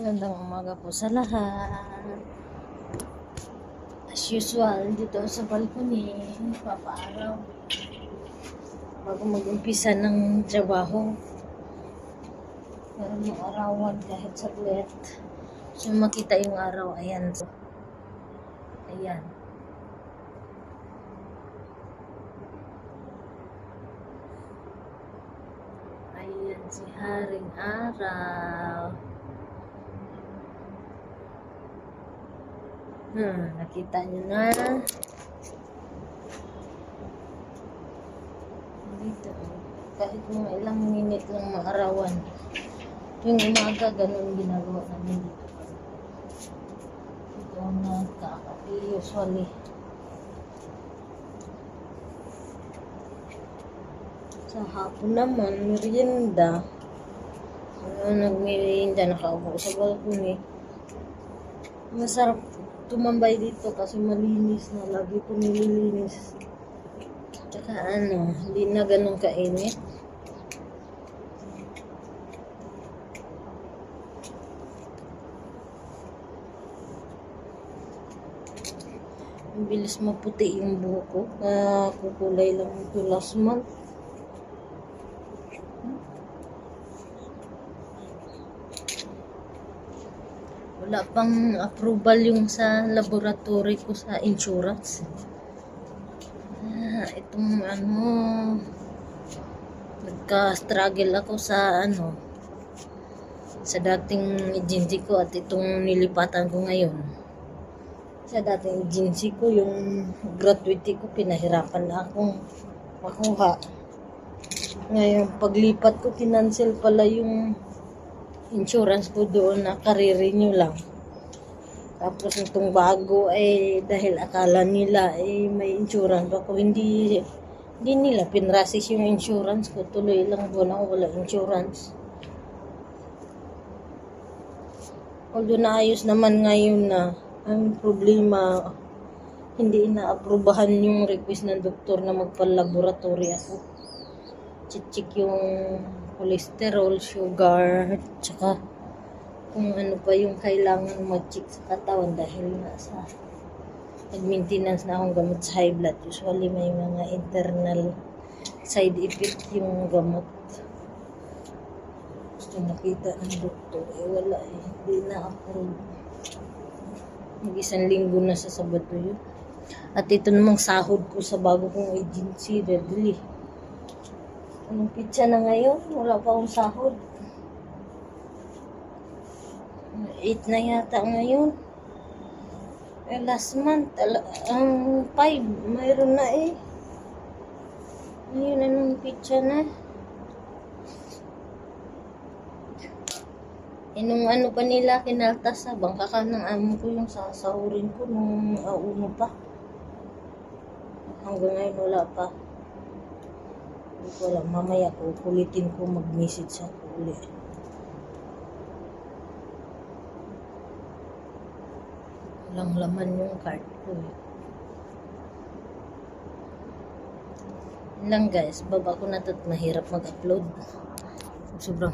Magandang umaga po sa lahat. As usual, dito sa balcony, papaaraw. Bago mag-umpisa ng trabaho. Para maarawan kahit saglit. So, makita yung araw. Ayan. So, ayan. Ayan si Haring Araw. Nakita nyo na. Dito. Kahit mga ilang minute lang maarawan. Yung umaga, ganun ginagawa namin dito. Ito ang nakakapi usually. Sa hapon naman, merienda. Nagmerienda, nakaupo sa balcony. Masarap tumambay dito kasi malinis na. Lagi ko nililinis. Tsaka hindi na ganun kainit. Ang bilis maputi yung buhok ko. Kukulay lang ito last month. Wala pang approval yung sa laboratory ko sa insurance. Itong nagka-struggle ako sa sa dating agency ko at itong nilipatan ko ngayon. Sa dating agency ko, yung gratuity ko, pinahirapan na akong makuha. Ngayon, paglipat ko, kinancel pala yung insurance ko doon na kare-renew lang. Tapos itong bago dahil akala nila may insurance ako, hindi nila pinrasis yung insurance ko. Tuloy lang buwan ako wala insurance. Although naayos naman ngayon na, ang problema hindi inaaprubahan yung request ng doktor na magpa-laboratory ako. Check yung cholesterol, sugar, tsaka kung ano pa yung kailangan mag-check sa katawan dahil nasa nag-maintenance na akong gamot sa high blood. Usually may mga internal side effect yung gamot. Gusto nakita ng doktor, wala hindi na-approve. Mag-isang linggo na sa Sabado yun. At ito namang sahod ko sa bago kong agency, Redley. Anong pitsa na ngayon? Wala pa akong sahod. 8 na yata ngayon. Last month, ang 5, mayroon na Ngayon, anong pitsa na? Nung pa nila, kinaltas sa bangka ka ng amo ko yung sasahurin ko nung uno pa. Hanggang ngayon, wala pa. Hindi ko alam, mamaya ko, kulitin ko mag-message sa uli. Walang laman yung card ko lang guys, baba ko na ito at mahirap mag-upload. Sobrang